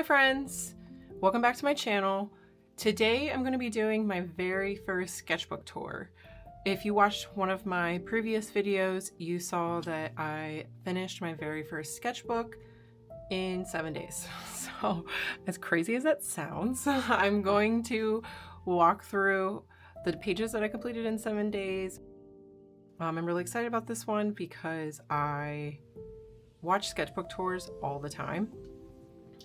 friends, welcome back to my channel. Today I'm going to be doing my very first sketchbook tour. If you watched one of my previous videos, you saw that I finished my very first sketchbook in 7 days. So as crazy as that sounds, I'm going to walk through the pages that I completed in 7 days. I'm really excited about this one because I watch sketchbook tours all the time.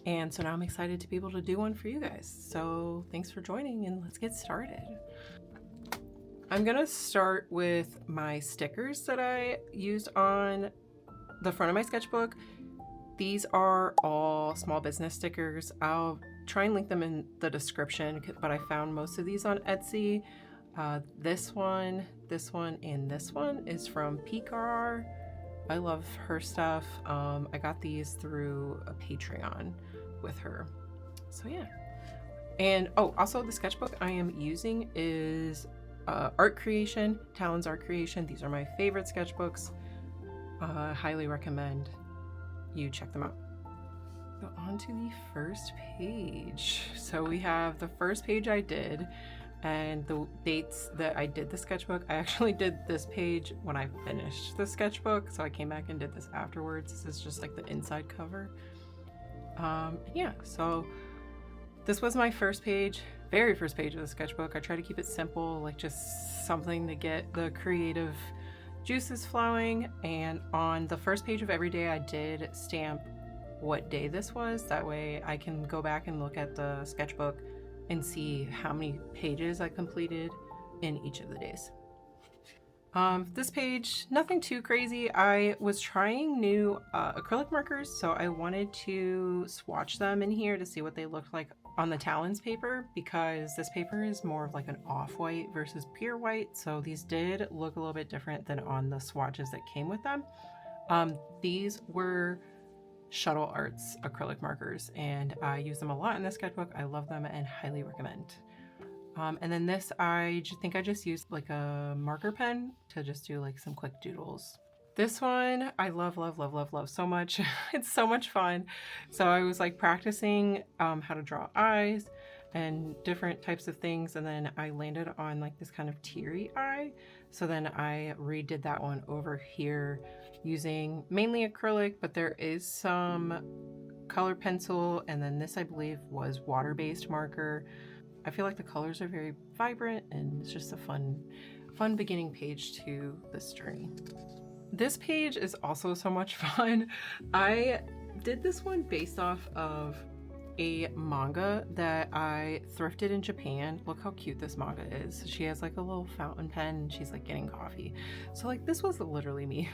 And so now I'm excited to be able to do one for you guys. So thanks for joining and let's get started. I'm gonna start with my stickers that I used on the front of my sketchbook. These are all small business stickers. I'll try and link them in the description, but I found most of these on Etsy. This one, and this one is from Picar. I love her stuff. I got these through a Patreon with her. So yeah. And oh, also the sketchbook I am using is Art Creation, Talon's Art Creation. These are my favorite sketchbooks. Highly recommend you check them out. So on to the first page. So we have the first page I did and the dates that I did the sketchbook. I actually did this page when I finished the sketchbook, so I came back and did this afterwards. This is just like the inside cover. Yeah, so this was my first page, very first page of the sketchbook. I try to keep it simple, like just something to get the creative juices flowing. And on the first page of every day, I did stamp what day this was. That way I can go back and look at the sketchbook and see how many pages I completed in each of the days. This page, nothing too crazy. I was trying new acrylic markers, so I wanted to swatch them in here to see what they looked like on the Talons paper, because this paper is more of like an off-white versus pure white, so these did look a little bit different than on the swatches that came with them. These were Shuttle Arts acrylic markers, and I use them a lot in the sketchbook. I love them and highly recommend. And then this, I think I just used like a marker pen to just do like some quick doodles. This one I love so much. It's so much fun. So I was like practicing how to draw eyes and different types of things, and then I landed on like this kind of teary eye. So then I redid that one over here using mainly acrylic, but there is some color pencil, and then this I believe was water-based marker. I feel like the colors are very vibrant and it's just a fun beginning page to this journey. This page is also so much fun. I did this one based off of a manga that I thrifted in Japan. Look how cute this manga is. She has like a little fountain pen and she's like getting coffee. So like this was literally me.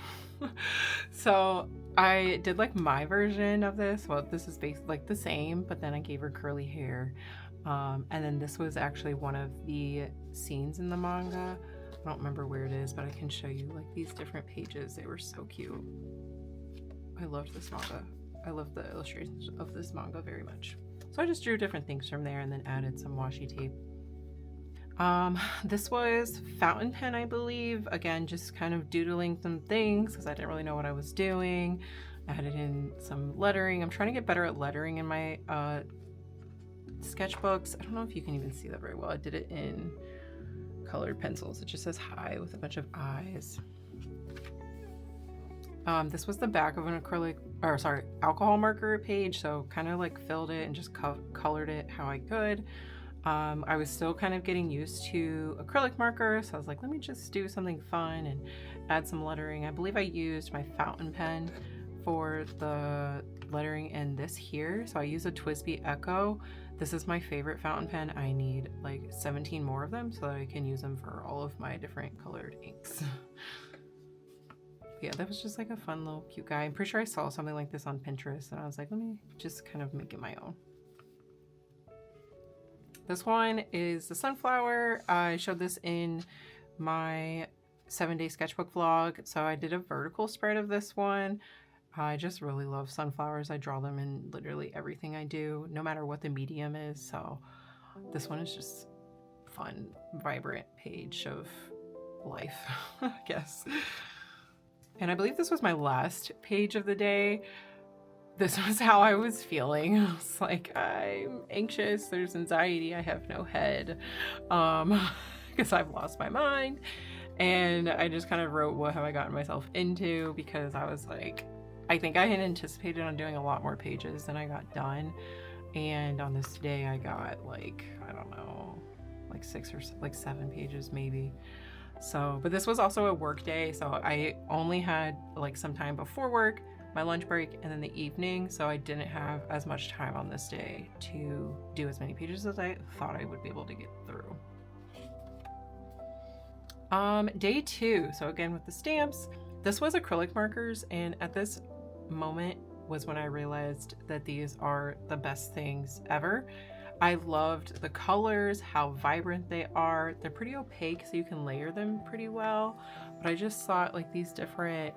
So I did like my version of this. Well, this is based like the same, but then I gave her curly hair. And then this was actually one of the scenes in the manga. I don't remember where it is, but I can show you like these different pages. They were so cute. I loved this manga. I love the illustrations of this manga very much. So I just drew different things from there and then added some washi tape. This was fountain pen, I believe. Again, just kind of doodling some things because I didn't really know what I was doing. I added in some lettering. I'm trying to get better at lettering in my sketchbooks. I don't know if you can even see that very well. I did it in colored pencils. It just says hi with a bunch of eyes. This was the back of an alcohol marker page, so kind of like filled it and just colored it how I could. I was still kind of getting used to acrylic markers, so I was like, let me just do something fun and add some lettering. I believe I used my fountain pen for the lettering in this here, so I use a TWSBI Echo. This is my favorite fountain pen. I need like 17 more of them so that I can use them for all of my different colored inks. Yeah, that was just like a fun little cute guy. I'm pretty sure I saw something like this on Pinterest and I was like, let me just kind of make it my own. This one is the sunflower. I showed this in my 7-day sketchbook vlog. So I did a vertical spread of this one. I just really love sunflowers. I draw them in literally everything I do, no matter what the medium is. So this one is just fun, vibrant page of life, I guess. And I believe this was my last page of the day. this was how I was feeling. I was like, I'm anxious, there's anxiety, I have no head, because I've lost my mind. And I just kind of wrote what have I gotten myself into, because I was like, I think I had anticipated on doing a lot more pages than I got done. And on this day I got like, I don't know, like 6 or like 7 pages maybe. So, but this was also a work day, so I only had like some time before work, my lunch break, and then the evening, so I didn't have as much time on this day to do as many pages as I thought I would be able to get through. Day 2, so again with the stamps, this was acrylic markers, and at this moment was when I realized that these are the best things ever. I loved the colors, how vibrant they are. They're pretty opaque, so you can layer them pretty well, but I just thought like these different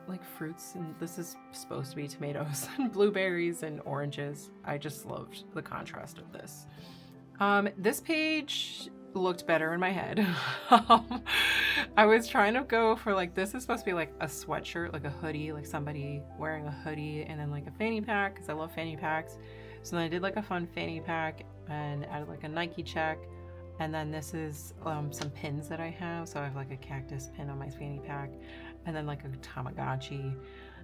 like fruits, and this is supposed to be tomatoes and blueberries and oranges. I just loved the contrast of this. This page looked better in my head. I was trying to go for like, this is supposed to be like a sweatshirt, like a hoodie, like somebody wearing a hoodie, and then like a fanny pack, because I love fanny packs. So then I did like a fun fanny pack and added like a Nike check. And then this is some pins that I have. So I have like a cactus pin on my fanny pack, and then like a Tamagotchi.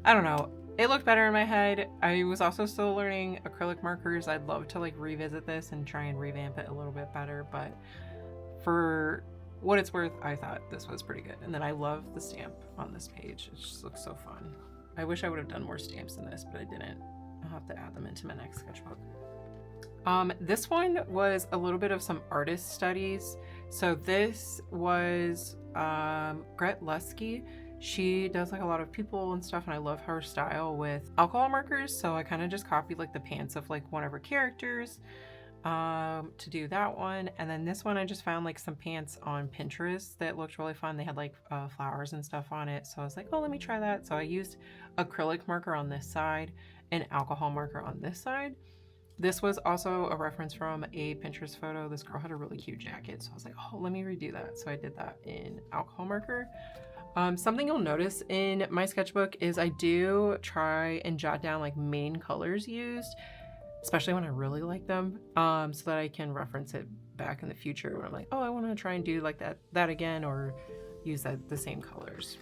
I don't know. It looked better in my head. I was also still learning acrylic markers. I'd love to like revisit this and try and revamp it a little bit better, but for what it's worth, I thought this was pretty good. And then I love the stamp on this page. It just looks so fun. I wish I would have done more stamps in this, but I didn't. I'll have to add them into my next sketchbook. This one was a little bit of some artist studies. So this was Gret Lusky. She does like a lot of people and stuff, and I love her style with alcohol markers. So I kind of just copied like the pants of like one of her characters to do that one. And then this one I just found like some pants on Pinterest that looked really fun. They had like flowers and stuff on it, so I was like, oh, let me try that. So I used acrylic marker on this side and alcohol marker on this side. This was also a reference from a Pinterest photo. This girl had a really cute jacket, so I was like, oh, let me redo that. So I did that in alcohol marker. Something you'll notice in my sketchbook is I do try and jot down like main colors used, especially when I really like them, so that I can reference it back in the future when I'm like, oh, I want to try and do like that again, or use the same colors.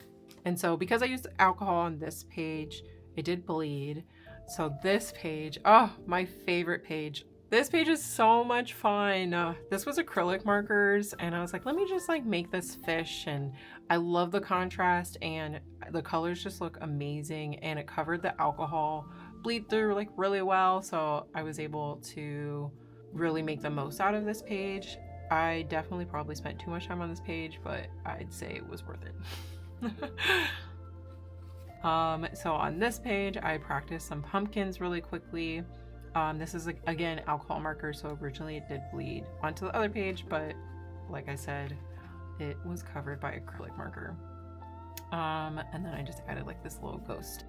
And so because I used alcohol on this page, it did bleed. So this page, oh, my favorite page. This page is so much fun. This was acrylic markers, and I was like, let me just like make this fish, and I love the contrast, and the colors just look amazing, and it covered the alcohol bleed through like really well, so I was able to really make the most out of this page. I definitely probably spent too much time on this page, but I'd say it was worth it. So on this page I practiced some pumpkins really quickly. This is again alcohol marker, so originally it did bleed onto the other page, but like I said, it was covered by acrylic marker. And then I just added like this little ghost.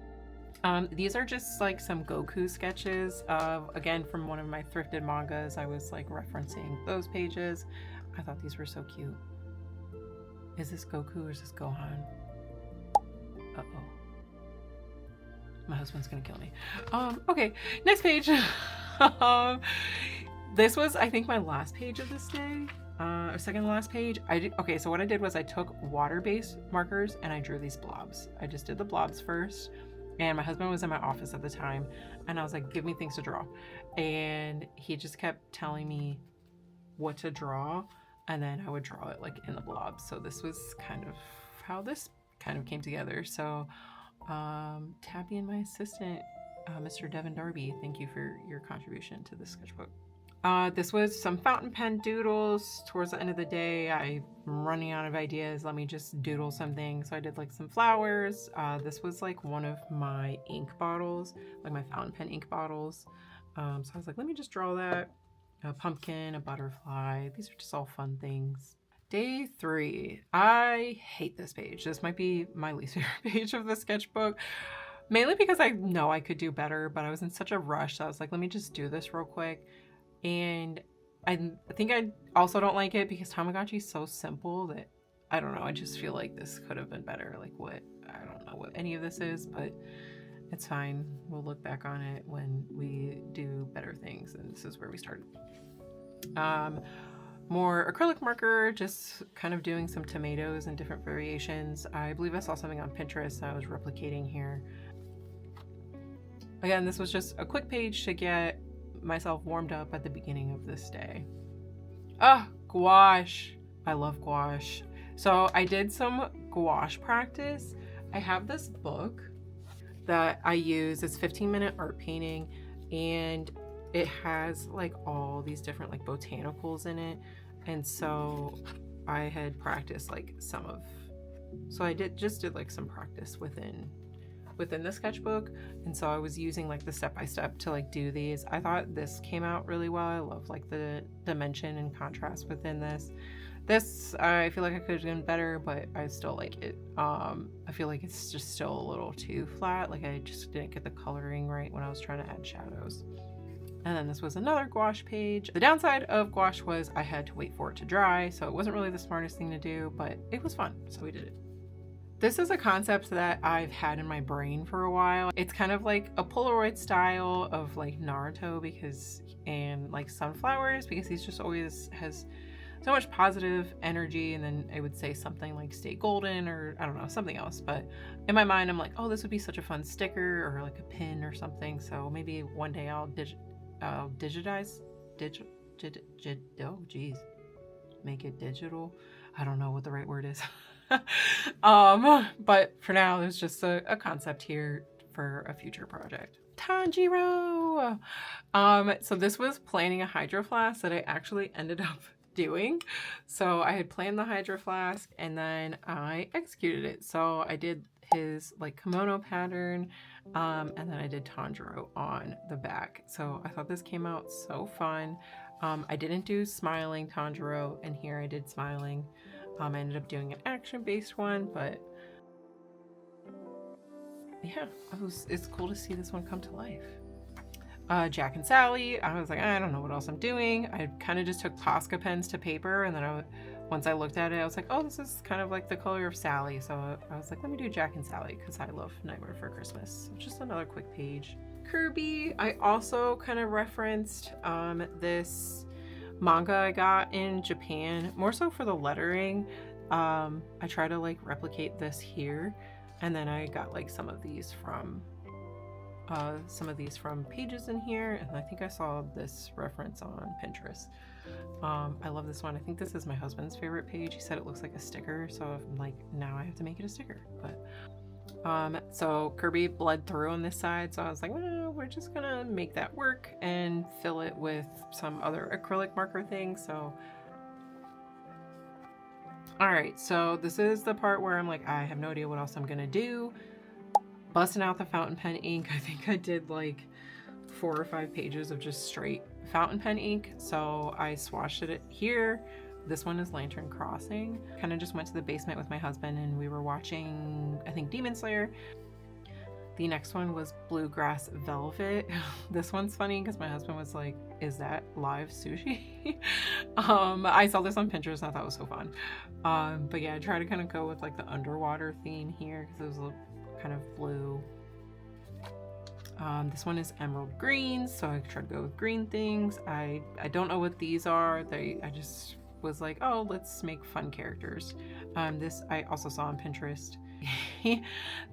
These are just like some Goku sketches of, again, from one of my thrifted mangas. I was like referencing those pages. I thought these were so cute. Is this Goku or is this Gohan? Uh-oh. My husband's gonna kill me. Okay, next page. This was, I think, my last page of this day. Or second to last page. Okay, so what I did was I took water-based markers and I drew these blobs. I just did the blobs first. And my husband was in my office at the time, and I was like, give me things to draw. And he just kept telling me what to draw, and then I would draw it like in the blobs. So this was kind of how this kind of came together. So Tabby and my assistant, Mr. Devin Darby, thank you for your contribution to this sketchbook. This was some fountain pen doodles. Towards the end of the day, I'm running out of ideas. Let me just doodle something. So I did like some flowers. This was like one of my ink bottles, like my fountain pen ink bottles. So I was like, let me just draw that. A pumpkin, a butterfly. These are just all fun things. Day 3. I hate this page. This might be my least favorite page of the sketchbook. Mainly because I know I could do better, but I was in such a rush. So I was like, let me just do this real quick. And I think I also don't like it because Tamagotchi is so simple that, I don't know, I just feel like this could have been better. Like I don't know what any of this is, but It's fine. We'll look back on it when we do better things, and this is where we started. More acrylic marker, just kind of doing some tomatoes and different variations. I believe I saw something on Pinterest that I was replicating here. Again, this was just a quick page to get myself warmed up at the beginning of this day. Ah, gouache. I love gouache. So I did some gouache practice. I have this book that I use. It's 15-minute art painting, and it has like all these different like botanicals in it. And so I had practiced like so I did like some practice within the sketchbook, and so I was using like the step-by-step to like do these. I thought this came out really well. I love like the dimension and contrast within this. I feel like I could have done better, but I still like it. I feel like it's just still a little too flat. Like I just didn't get the coloring right when I was trying to add shadows. And then this was another gouache page. The downside of gouache was I had to wait for it to dry, so it wasn't really the smartest thing to do, but it was fun, so we did it. This is a concept that I've had in my brain for a while. It's kind of like a Polaroid style of like Naruto and like sunflowers, because he's just always has so much positive energy, and then I would say something like stay golden, or I don't know, something else. But in my mind, I'm like, oh, this would be such a fun sticker or like a pin or something. So maybe one day I'll digitize, oh geez, make it digital. I don't know what the right word is. But for now, there's just a concept here for a future project. Tanjiro! So this was planning a hydro flask that I actually ended up doing. So I had planned the hydro flask and then I executed it. So I did his like kimono pattern, and then I did Tanjiro on the back. So I thought this came out so fun. I didn't do smiling Tanjiro, and here I did smiling. I ended up doing an action-based one, but yeah, it's cool to see this one come to life. Jack and Sally, I was like, I don't know what else I'm doing. I kind of just took Posca pens to paper, and then once I looked at it, I was like, oh, this is kind of like the color of Sally. So I was like, let me do Jack and Sally, because I love Nightmare Before Christmas. So just another quick page. Kirby, I also kind of referenced this manga I got in Japan, more so for the lettering. I try to like replicate this here, and then I got like some of these from pages in here, and I think I saw this reference on Pinterest. I love this one. I think this is my husband's favorite page. He said it looks like a sticker, so I'm like, now I have to make it a sticker. But so Kirby bled through on this side, so I was like, well, we're just gonna make that work and fill it with some other acrylic marker thing. So all right, so this is the part where I'm like, I have no idea what else I'm gonna do. Busting out the fountain pen ink. I think I did like 4 or 5 pages of just straight fountain pen ink. So I swatched it here. This one is Lantern Crossing. Kind of just went to the basement with my husband and we were watching, I think, Demon Slayer. The next one was Bluegrass Velvet. This one's funny because my husband was like, is that live sushi? I saw this on Pinterest and I thought it was so fun. But yeah, I tried to kind of go with like the underwater theme here because it was kind of blue. This one is Emerald Green, so I tried to go with green things. I don't know what these are. I just was like, oh, let's make fun characters. This I also saw on Pinterest.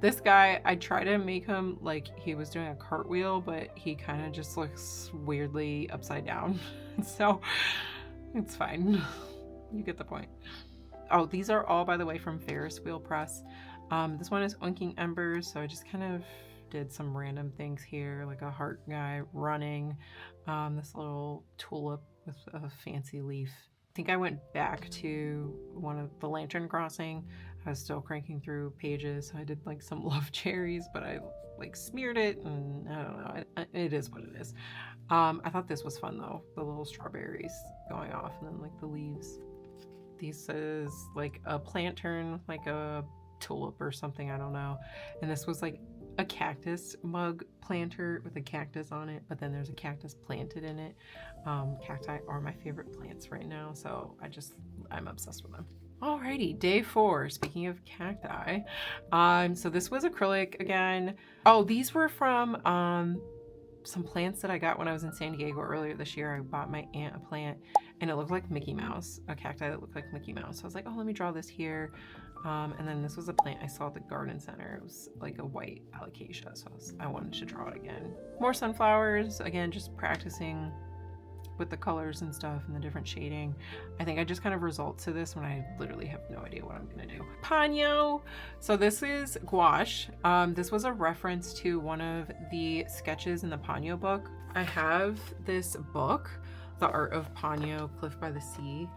This guy, I tried to make him like he was doing a cartwheel, but he kind of just looks weirdly upside down. So it's fine. You get the point. Oh, these are all, by the way, from Ferris Wheel Press. This one is Oinking Embers, so I just kind of did some random things here, like a heart guy running, this little tulip with a fancy leaf. I think I went back to one of the Lantern Crossing. I was still cranking through pages, so I did like some love cherries, but I like smeared it, and I don't know, it is what it is. I thought this was fun though, the little strawberries going off, and then like the leaves. This is like a plantain, like a tulip or something, I don't know. And this was like a cactus mug planter with a cactus on it, but then there's a cactus planted in it. Cacti are my favorite plants right now, so I'm obsessed with them. Alrighty, day 4, speaking of cacti. So this was acrylic again. Oh, these were from some plants that I got when I was in San Diego earlier this year. I bought my aunt a plant and it looked like Mickey Mouse, a cacti that looked like Mickey Mouse. So I was like, oh, let me draw this here. And then this was a plant I saw at the garden center. It was like a white alocasia, so I wanted to draw it again. More sunflowers, again, just practicing with the colors and stuff and the different shading. I think I just kind of result to this when I literally have no idea what I'm gonna do. Ponyo. So this is gouache. This was a reference to one of the sketches in the Ponyo book. I have this book, The Art of Ponyo, Cliff by the Sea,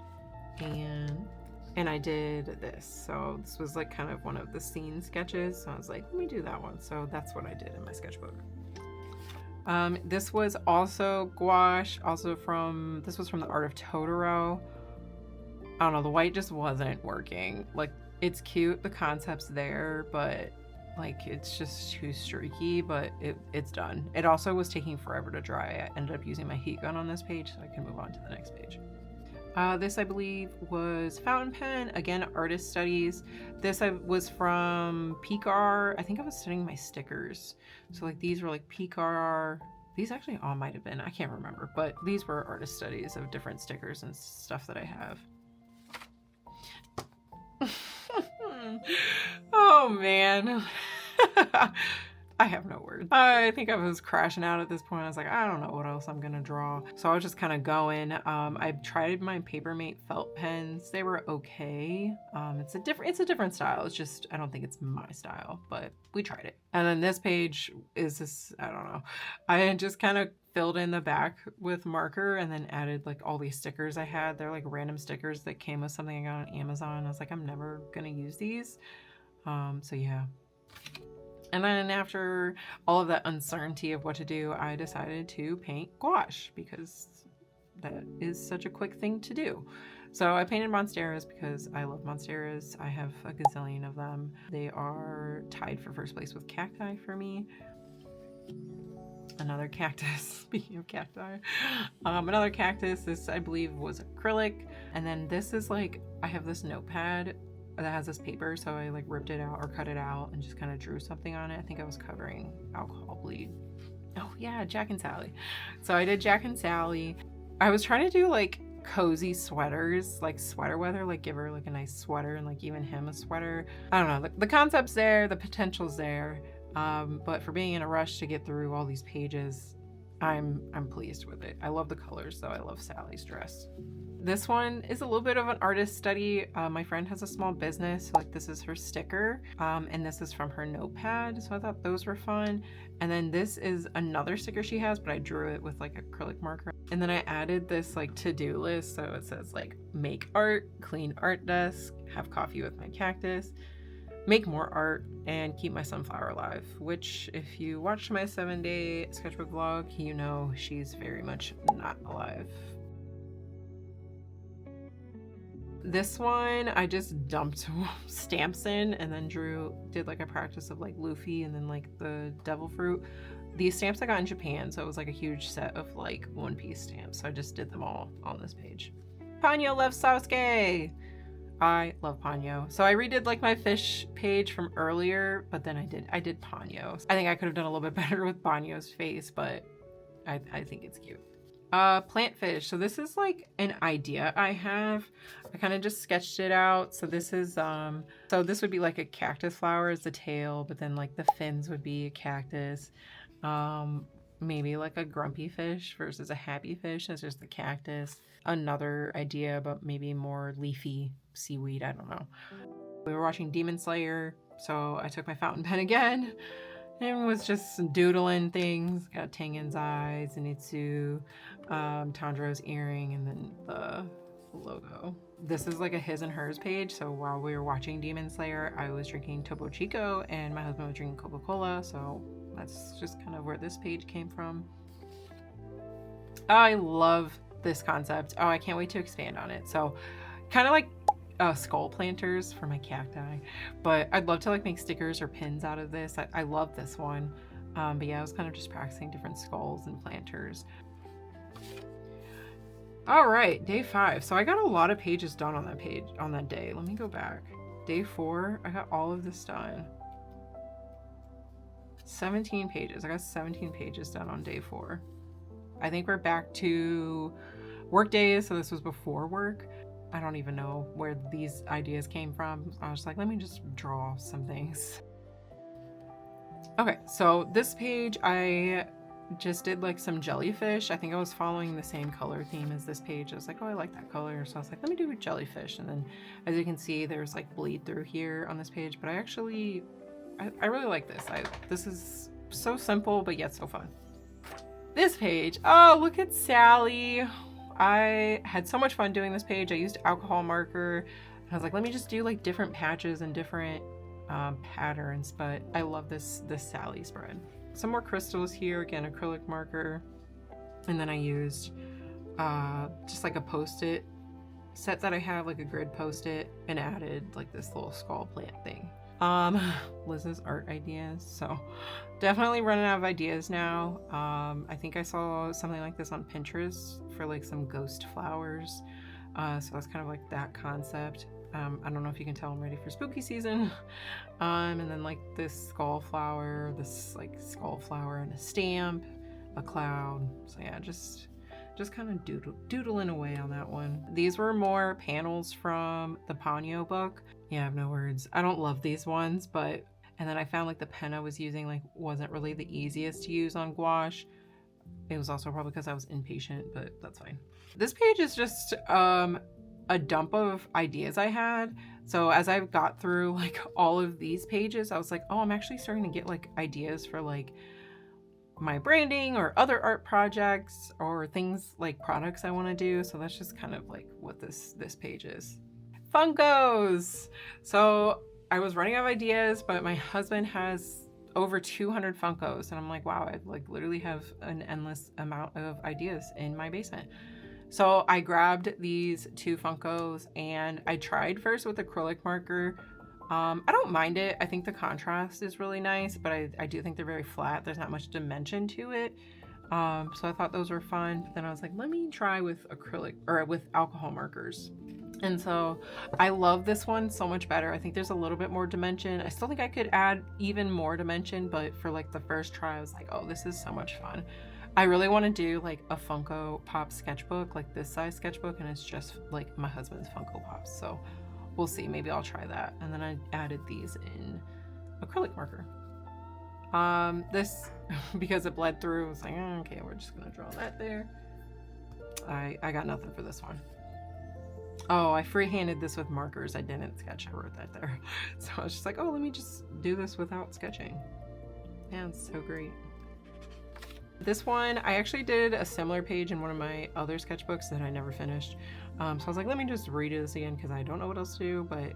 and I did this. So this was like kind of one of the scene sketches. So I was like, let me do that one. So that's what I did in my sketchbook. This was also gouache, this was from The Art of Totoro. I don't know, the white just wasn't working. Like, it's cute, the concept's there, but like it's just too streaky, but it's done. It also was taking forever to dry. I ended up using my heat gun on this page so I can move on to the next page. This I believe was fountain pen, again artist studies. This was from Picar. I think I was studying my stickers, so like these were like Picar. These actually all might have been, I can't remember, but these were artist studies of different stickers and stuff that I have. Oh man. I have no words. I think I was crashing out at this point. I was like, I don't know what else I'm gonna draw. So I was just kind of going. I tried my Papermate felt pens. They were okay. It's a different style. It's just, I don't think it's my style, but we tried it. And then this page is this, I don't know. I just kind of filled in the back with marker and then added like all these stickers I had. They're like random stickers that came with something I got on Amazon. I was like, I'm never gonna use these. So yeah. And then after all of that uncertainty of what to do, I decided to paint gouache because that is such a quick thing to do. So I painted monsteras because I love monsteras. I have a gazillion of them. They are tied for first place with cacti for me. Another cactus, speaking of cacti. Another cactus, this I believe was acrylic. And then this is like, I have this notepad that has this paper, so I like ripped it out or cut it out and just kind of drew something on it. I think I was covering alcohol bleed. Oh yeah, Jack and Sally. So I did Jack and Sally. I was trying to do like cozy sweaters, like sweater weather, like give her like a nice sweater and like even him a sweater. I don't know, the concept's there, the potential's there, but for being in a rush to get through all these pages, I'm pleased with it. I love the colors though. I love Sally's dress. This one is a little bit of an artist study. My friend has a small business, so like this is her sticker, and this is from her notepad, so I thought those were fun. And then this is another sticker she has, but I drew it with like acrylic marker. And then I added this like to-do list, so it says like make art, clean art desk, have coffee with my cactus, make more art, and keep my sunflower alive, which if you watched my 7-day sketchbook vlog, you know she's very much not alive. This one I just dumped stamps in and then did like a practice of like Luffy and then like the devil fruit. These stamps I got in Japan, so it was like a huge set of like one-piece stamps, so I just did them all on this page. Ponyo loves Sasuke! I love Ponyo. So I redid like my fish page from earlier, but then I did Ponyo. I think I could have done a little bit better with Ponyo's face, but I think it's cute. Plant fish. So this is like an idea I have. I kind of just sketched it out. So this is, so this would be like a cactus flower as the tail, but then like the fins would be a cactus. Maybe like a grumpy fish versus a happy fish. That's just the cactus. Another idea, but maybe more leafy seaweed. I don't know. We were watching Demon Slayer, so I took my fountain pen again and was just doodling things. Got Tengen's eyes, Zenitsu, Tanjiro's earring, and then the logo. This is like a his and hers page, so while we were watching Demon Slayer, I was drinking Topo Chico and my husband was drinking Coca-Cola, so that's just kind of where this page came from. I love this concept. Oh, I can't wait to expand on it. So kind of like skull planters for my cacti, but I'd love to like make stickers or pins out of this. I love this one, but yeah, I was kind of just practicing different skulls and planters. All right, day 5. So I got a lot of pages done on that page, on that day. Let me go back. Day 4, I got all of this done. 17 pages. I got 17 pages done on day 4. I think we're back to work days, so this was before work. I don't even know where these ideas came from. I was like, let me just draw some things. Okay, so this page I just did like some jellyfish. I think I was following the same color theme as this page. I was like, oh, I like that color. So I was like, let me do a jellyfish. And then as you can see, there's like bleed through here on this page, but I really like this. This is so simple, but yet so fun. This page, oh, look at Sally. I had so much fun doing this page. I used alcohol marker. And I was like, let me just do like different patches and different patterns, but I love this Sally spread. Some more crystals here, again, acrylic marker. And then I used just like a post-it set that I have, like a grid post-it, and added like this little skull plant thing. Liz's art ideas. So definitely running out of ideas now. I think I saw something like this on Pinterest for like some ghost flowers. So that's kind of like that concept. I don't know if you can tell I'm ready for spooky season. And then like this skull flower and a stamp, a cloud. So yeah, just kind of doodling away on that one. These were more panels from the Ponyo book. Yeah, I have no words. I don't love these ones, but, and then I found like the pen I was using like wasn't really the easiest to use on gouache. It was also probably because I was impatient, but that's fine. This page is just a dump of ideas I had. So as I got through like all of these pages, I was like, oh, I'm actually starting to get like ideas for like my branding or other art projects or things like products I want to do. So that's just kind of like what this page is. Funkos. So I was running out of ideas, but my husband has over 200 Funkos, and I'm like, wow, I like literally have an endless amount of ideas in my basement. So I grabbed these 2 Funkos and I tried first with acrylic marker. I don't mind it. I think the contrast is really nice, but I do think they're very flat. There's not much dimension to it. So I thought those were fun. But then I was like, let me try with acrylic or with alcohol markers. And so I love this one so much better. I think there's a little bit more dimension. I still think I could add even more dimension, but for like the first try, I was like, oh, this is so much fun. I really want to do like a Funko Pop sketchbook, like this size sketchbook, and it's just like my husband's Funko Pops. So we'll see, maybe I'll try that. And then I added these in acrylic marker. This, because it bled through, I was like, oh, okay, we're just gonna draw that there. I got nothing for this one. Oh, I freehanded this with markers. I didn't sketch, I wrote that there. So I was just like, oh, let me just do this without sketching. Yeah, it's so great. This one, I actually did a similar page in one of my other sketchbooks that I never finished. So I was like, let me just redo this again because I don't know what else to do. But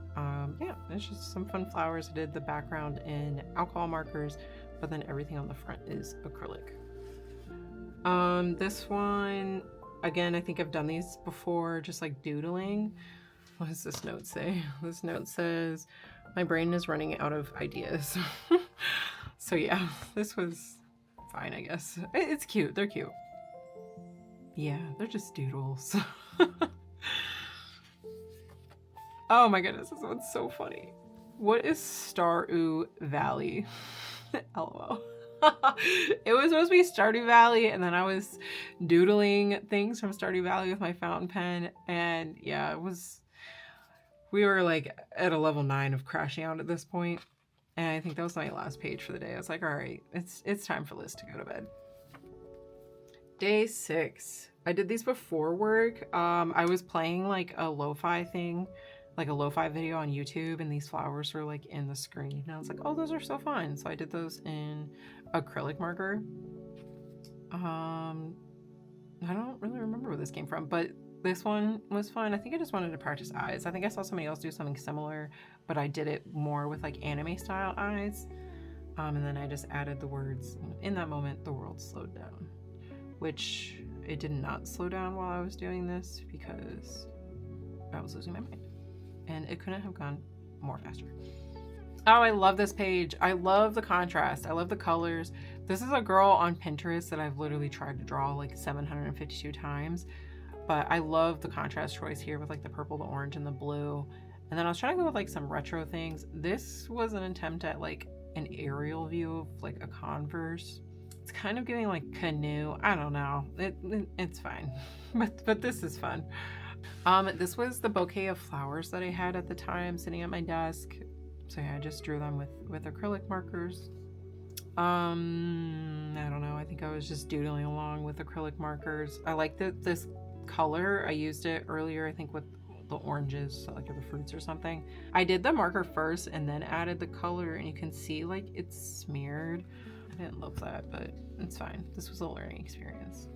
yeah, it's just some fun flowers. I did the background in alcohol markers, but then everything on the front is acrylic. This one, again, I think I've done these before, just like doodling. What does this note say? This note says, my brain is running out of ideas. So yeah, this was fine, I guess. It's cute. They're cute. Yeah, they're just doodles. Oh my goodness, this one's so funny. What is Stardew Valley? LOL. It was supposed to be Stardew Valley, and then I was doodling things from Stardew Valley with my fountain pen, and yeah, it was, we were like at a level 9 of crashing out at this point. And I think that was my last page for the day. I was like, all right, it's time for Liz to go to bed. Day 6. I did these before work. I was playing like a lo-fi thing, like a lo-fi video on YouTube, and these flowers were like in the screen. And I was like, oh, those are so fun. So I did those in acrylic marker. I don't really remember where this came from, but this one was fun. I think I just wanted to practice eyes. I think I saw somebody else do something similar, but I did it more with like anime style eyes. And then I just added the words. In that moment, the world slowed down, which it did not slow down while I was doing this because I was losing my mind, and it couldn't have gone more faster. Oh, I love this page. I love the contrast. I love the colors. This is a girl on Pinterest that I've literally tried to draw like 752 times. but I love the contrast choice here with like the purple, the orange, and the blue. And then I was trying to go with like some retro things. This was an attempt at like an aerial view of like a Converse. It's kind of giving like canoe. I don't know. It's fine, but this is fun. This was the bouquet of flowers that I had at the time sitting at my desk. So yeah, I just drew them with acrylic markers. I don't know. I think I was just doodling along with acrylic markers. I like this color. I used it earlier, I think, with the oranges, so like the fruits or something. I did the marker first and then added the color, and you can see like it's smeared. I didn't love that, but it's fine. This was a learning experience.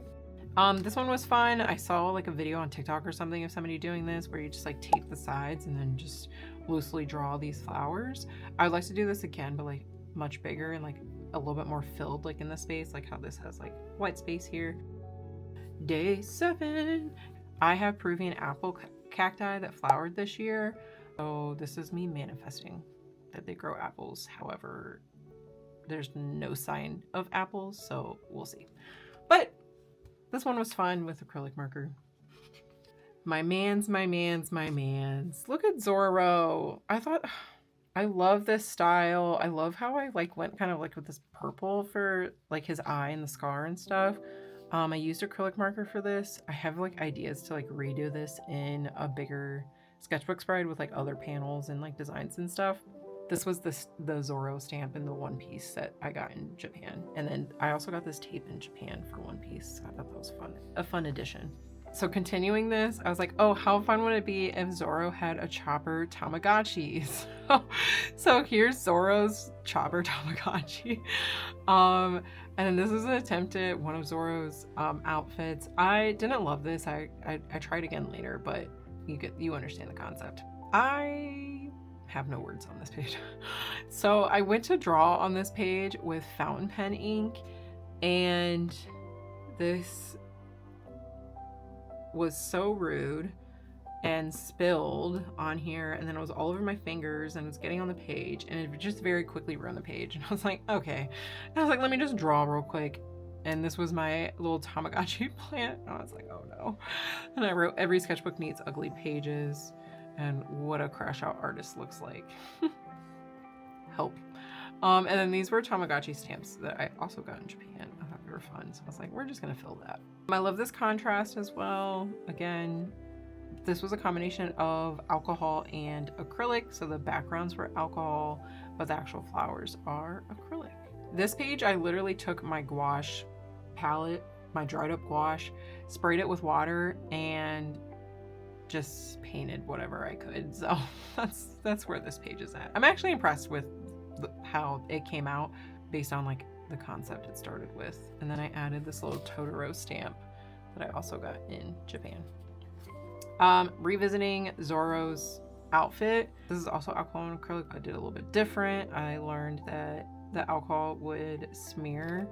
This one was fun. I saw like a video on TikTok or something of somebody doing this where you just like tape the sides and then just loosely draw these flowers. I would like to do this again, but like much bigger and like a little bit more filled like in the space, like how this has like white space here. Day 7. I have Peruvian apple cacti that flowered this year. So this is me manifesting that they grow apples. However, there's no sign of apples, so we'll see. But this one was fun with acrylic marker. My mans. Look at Zorro. I love this style. I love how I like went kind of like with this purple for like his eye and the scar and stuff. I used acrylic marker for this. I have like ideas to like redo this in a bigger sketchbook spread with like other panels and like designs and stuff. This was the Zorro stamp in the One Piece that I got in Japan. And then I also got this tape in Japan for One Piece. I thought that was fun. A fun addition. So continuing this, I was like, oh, how fun would it be if Zorro had a chopper Tamagotchi? So here's Zorro's chopper Tamagotchi. And then this is an attempt at one of Zorro's outfits. I didn't love this. I tried again later, but you understand the concept. I have no words on this page. So I went to draw on this page with fountain pen ink, and this was so rude and spilled on here, and then it was all over my fingers and it was getting on the page, and it just very quickly ruined the page. And I was like, okay. And I was like, let me just draw real quick. And this was my little Tamagotchi plant. And I was like, oh no. And I wrote, every sketchbook needs ugly pages, and what a crash out artist looks like. Help. And then these were Tamagotchi stamps that I also got in Japan. I thought they were fun, so I was like, we're just gonna fill that. I love this contrast as well. Again, this was a combination of alcohol and acrylic, so the backgrounds were alcohol, but the actual flowers are acrylic. This page, I literally took my gouache palette, my dried up gouache, sprayed it with water, and just painted whatever I could. So that's where this page is at. I'm actually impressed with how it came out based on like the concept it started with. And then I added this little Totoro stamp that I also got in Japan. Revisiting Zorro's outfit. This is also alcohol and acrylic. I did a little bit different. I learned that the alcohol would smear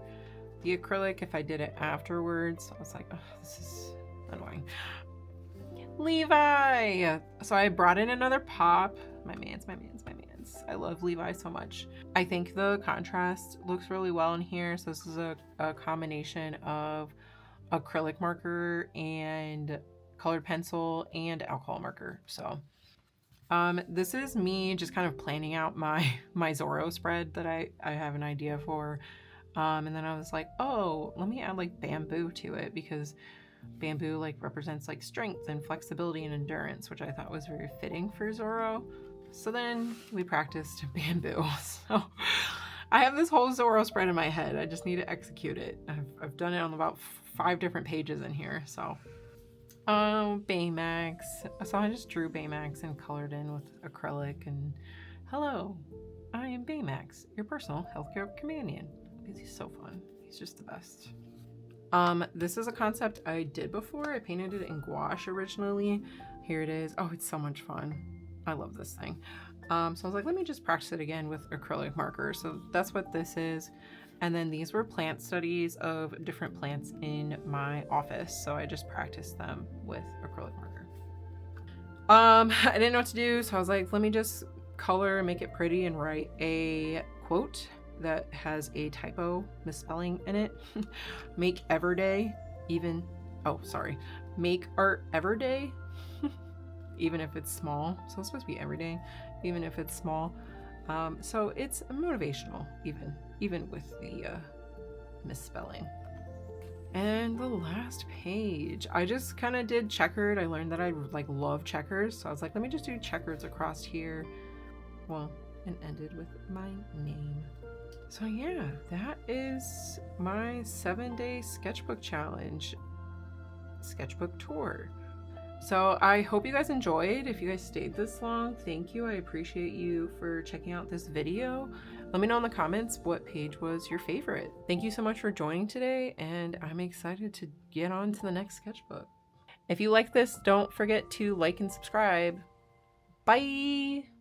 the acrylic if I did it afterwards. I was like, oh, this is annoying. Levi! So I brought in another pop. My mans. I love Levi so much. I think the contrast looks really well in here. So this is a combination of acrylic marker and colored pencil and alcohol marker. So this is me just kind of planning out my Zorro spread that I have an idea for. And then I was like, oh, let me add like bamboo to it, because bamboo like represents like strength and flexibility and endurance, which I thought was very fitting for Zorro. So then we practiced bamboo. So I have this whole Zorro spread in my head. I just need to execute it. I've done it on about 5 different pages in here. So Baymax. So I just drew Baymax and colored in with acrylic. And hello, I am Baymax, your personal healthcare companion. Because he's so fun. He's just the best. This is a concept I did before. I painted it in gouache originally. Here it is. Oh, it's so much fun. I love this thing. So I was like, let me just practice it again with acrylic marker. So that's what this is. And then these were plant studies of different plants in my office. So I just practiced them with acrylic marker. I didn't know what to do. So I was like, let me just color, make it pretty, and write a quote that has a misspelling in it. Make everyday make art every day, even if it's small. So it's supposed to be every day, even if it's small. So it's motivational, even with the misspelling. And the last page, I just kind of did checkered. I learned that I like love checkers, so I was like, let me just do checkers across here. Well, and ended with my name. So yeah, that is my 7-day sketchbook challenge, sketchbook tour. So I hope you guys enjoyed. If you guys stayed this long, thank you. I appreciate you for checking out this video. Let me know in the comments what page was your favorite. Thank you so much for joining today, and I'm excited to get on to the next sketchbook. If you like this, don't forget to like and subscribe. Bye!